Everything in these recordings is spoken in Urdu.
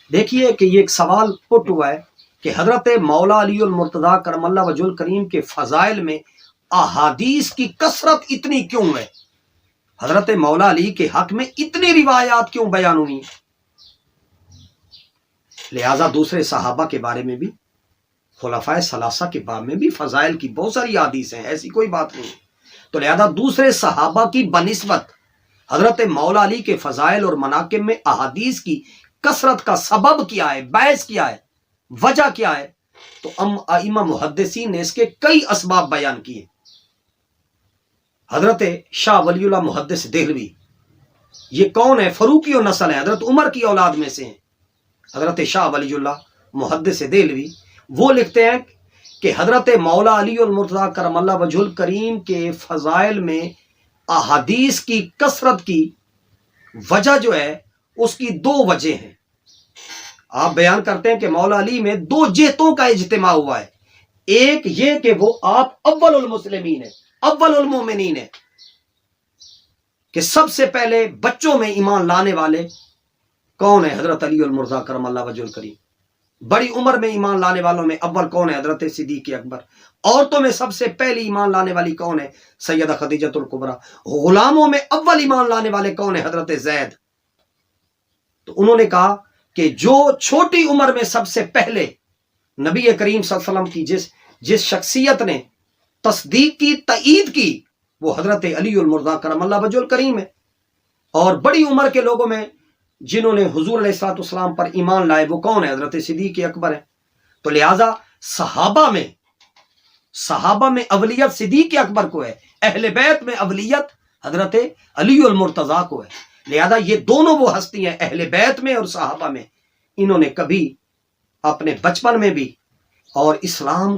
دیکھیے کہ یہ ایک سوال پٹ ہوا ہے کہ حضرت مولا علی المرتضیٰ کرم اللہ وجہ الکریم کے فضائل میں احادیث کی کثرت اتنی کیوں ہے؟ حضرت مولا علی کے حق میں اتنی روایات کیوں بیان ہوئی؟ لہذا دوسرے صحابہ کے بارے میں بھی، خلفائے ثلاثہ کے بارے میں بھی فضائل کی بہت ساری حدیث ہیں، ایسی کوئی بات نہیں۔ تو لہذا دوسرے صحابہ کی بنسبت حضرت مولا علی کے فضائل اور مناقب میں احادیث کی کثرت کا سبب کیا ہے، باعث کیا ہے، وجہ کیا ہے؟ تو ائمہ محدثین نے اس کے کئی اسباب بیان کیے۔ حضرت شاہ ولی اللہ محدث دہلوی، یہ کون ہے؟ فاروقی و نسل ہے، حضرت عمر کی اولاد میں سے ہیں۔ حضرت شاہ ولی اللہ محدث دہلوی وہ لکھتے ہیں کہ حضرت مولا علی المرتضیٰ کرم اللہ وجہ الکریم کے فضائل میں احادیث کی کثرت کی وجہ جو ہے اس کی دو وجہ ہیں۔ آپ بیان کرتے ہیں کہ مولا علی میں دو جہتوں کا اجتماع ہوا ہے۔ ایک یہ کہ وہ آپ اول المسلمین ہیں، اول المومنین ہیں، کہ سب سے پہلے بچوں میں ایمان لانے والے کون ہے؟ حضرت علی المرتضیٰ کرم اللہ وجہ الکریم۔ بڑی عمر میں ایمان لانے والوں میں اول کون ہے؟ حضرت صدیق اکبر۔ عورتوں میں سب سے پہلی ایمان لانے والی کون ہے؟ سیدہ خدیجۃ الکبریٰ۔ غلاموں میں اول ایمان لانے والے کون ہیں؟ حضرت زید۔ تو انہوں نے کہا کہ جو چھوٹی عمر میں سب سے پہلے نبی کریم صلی اللہ علیہ وسلم کی جس شخصیت نے تصدیق کی، تائید کی، وہ حضرت علی المرتضیٰ کرم اللہ وجہ الکریم ہے۔ اور بڑی عمر کے لوگوں میں جنہوں نے حضور علیہ الصلوۃ والسلام پر ایمان لائے وہ کون ہے؟ حضرت صدیق اکبر ہے۔ تو لہذا صحابہ میں اولیت صدیق اکبر کو ہے، اہل بیت میں اولیت حضرت علی المرتضیٰ کو ہے۔ لہذا یہ دونوں وہ ہستی ہیں اہل بیت میں اور صحابہ میں، انہوں نے کبھی اپنے بچپن میں بھی اور اسلام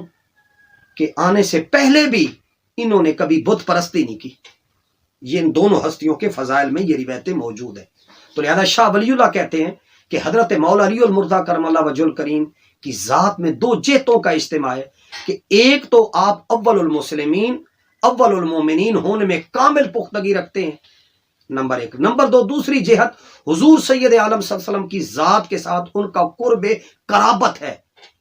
کے آنے سے پہلے بھی انہوں نے کبھی بت پرستی نہیں کی۔ یہ ان دونوں ہستیوں کے فضائل میں یہ روایتیں موجود ہیں۔ تو لہذا شاہ ولی اللہ کہتے ہیں کہ حضرت مولا علی المرتضیٰ کرم اللہ وجہ الکریم کی ذات میں دو جہتوں کا اجتماع ہے، کہ ایک تو آپ اول المسلمین، اول المومنین ہونے میں کامل پختگی رکھتے ہیں، نمبر ایک۔ نمبر دو، دوسری جہت حضور سید عالم صلی اللہ علیہ وسلم کی ذات کے ساتھ ان کا قرب قرابت ہے،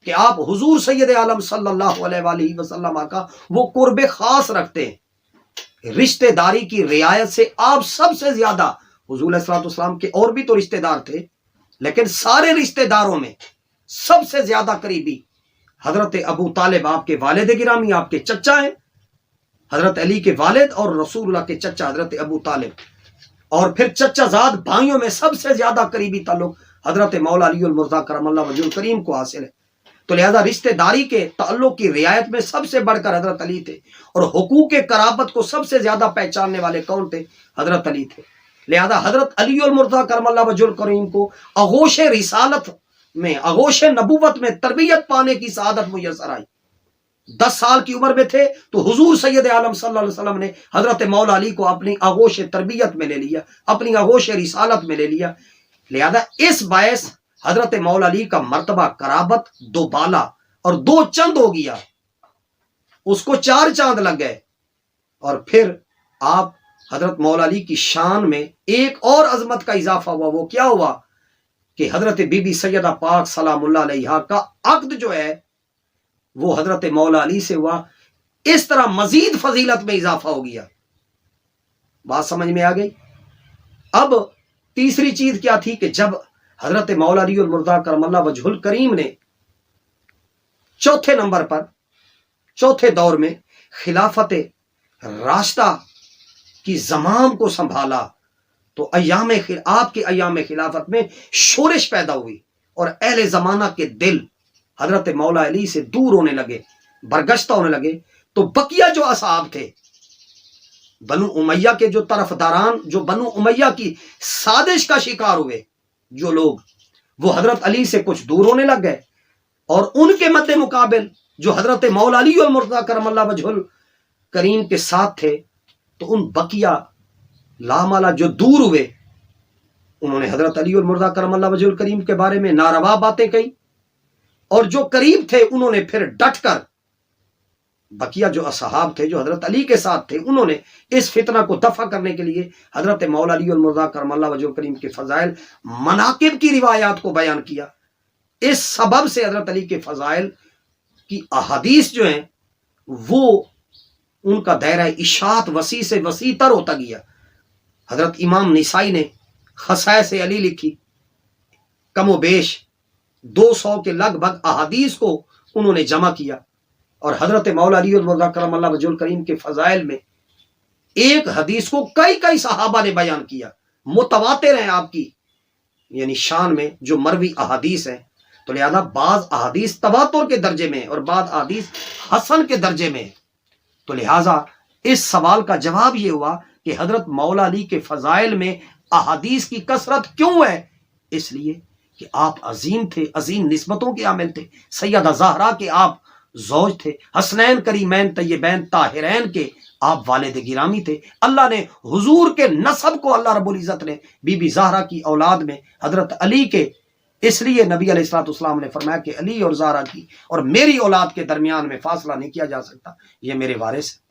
کہ آپ حضور سید عالم صلی اللہ علیہ وآلہ وسلم کا وہ قرب خاص رکھتے ہیں۔ رشتہ داری کی رعایت سے آپ سب سے زیادہ، حضور علیہ السلام کے اور بھی تو رشتہ دار تھے، لیکن سارے رشتہ داروں میں سب سے زیادہ قریبی حضرت ابو طالب، آپ کے والد گرامی، آپ کے چچا ہیں، حضرت علی کے والد، اور رسول اللہ کے چچا حضرت ابو طالب، اور پھر چچا زاد بھائیوں میں سب سے زیادہ قریبی تعلق حضرت مولا علی المرتضیٰ کرم اللہ وجہ الکریم کو حاصل ہے۔ تو لہذا رشتہ داری کے تعلق کی رعایت میں سب سے بڑھ کر حضرت علی تھے، اور حقوق قرابت کو سب سے زیادہ پہچاننے والے کون تھے؟ حضرت علی تھے۔ لہذا حضرت علی المرتضیٰ کرم اللہ وجہ الکریم کو آغوش رسالت میں، آغوش نبوت میں تربیت پانے کی سعادت میسر آئی۔ 10 سال کی عمر میں تھے تو حضور سید عالم صلی اللہ علیہ وسلم نے حضرت مولا علی کو اپنی آغوش تربیت میں لے لیا، اپنی آغوش رسالت میں لے لیا۔ لہذا اس باعث حضرت مولا علی کا مرتبہ قرابت دو بالا اور دو چند ہو گیا، اس کو 4 چاند لگ گئے۔ اور پھر آپ حضرت مولا علی کی شان میں ایک اور عظمت کا اضافہ ہوا۔ وہ کیا ہوا؟ کہ حضرت بی بی سیدہ پاک سلام اللہ علیہا کا عقد جو ہے وہ حضرت مولا علی سے ہوا، اس طرح مزید فضیلت میں اضافہ ہو گیا۔ بات سمجھ میں آ گئی؟ اب تیسری چیز کیا تھی کہ جب حضرت مولا علی المرتضیٰ کرم اللہ وجہ الکریم نے چوتھے نمبر پر، چوتھے دور میں خلافت راشدہ کی زمام کو سنبھالا تو آپ کے ایام خلافت میں شورش پیدا ہوئی، اور اہل زمانہ کے دل حضرت مولا علی سے دور ہونے لگے، برگشتہ ہونے لگے۔ تو بقیہ جو اصحاب تھے، بنو امیہ کے جو طرفداران، جو بنو امیہ کی سازش کا شکار ہوئے جو لوگ، وہ حضرت علی سے کچھ دور ہونے لگ گئے، اور ان کے مد مقابل جو حضرت مولا علی المرتضیٰ کرم اللہ وجہ الکریم کے ساتھ تھے، تو ان بقیہ لامالا جو دور ہوئے انہوں نے حضرت علی المرتضیٰ کرم اللہ وجہ الکریم کے بارے میں ناروا باتیں کہی، اور جو قریب تھے انہوں نے پھر ڈٹ کر، بقیہ جو اصحاب تھے جو حضرت علی کے ساتھ تھے، انہوں نے اس فتنہ کو دفع کرنے کے لیے حضرت مولا علی المرتضیٰ کرم اللہ وجہ الکریم کے فضائل، مناقب کی روایات کو بیان کیا، اس سبب سے حضرت علی کے فضائل کی احادیث جو ہیں وہ ان کا دائرہ اشاعت وسیع سے وسیع تر ہوتا گیا۔ حضرت امام نسائی نے خصائص علی لکھی، کم و بیش 200 کے لگ بھگ احادیث کو انہوں نے جمع کیا، اور حضرت مولا علی المرتضیٰ کرم اللہ وجہ الکریم کے فضائل میں ایک حدیث کو کئی صحابہ نے بیان کیا، متواتر ہیں آپ کی یعنی شان میں جو مروی احادیث ہیں، تو لہذا بعض احادیث تواتر کے درجے میں اور بعض احادیث حسن کے درجے میں، تو لہذا اس سوال کا جواب یہ ہوا کہ حضرت مولا علی کے فضائل میں احادیث کی کثرت کیوں ہے؟ اس لیے کہ آپ عظیم تھے، عظیم نسبتوں کے عامل تھے، سیدہ زہرا کے آپ زوج تھے، حسنین کریمین طیبین طاہرین کے آپ والد گرامی تھے، اللہ نے حضور کے نسب کو اللہ رب العزت نے بی بی زہرا کی اولاد میں حضرت علی کے، اس لیے نبی علیہ الصلوۃ والسلام نے فرمایا کہ علی اور زہرا کی اور میری اولاد کے درمیان میں فاصلہ نہیں کیا جا سکتا، یہ میرے وارث ہیں۔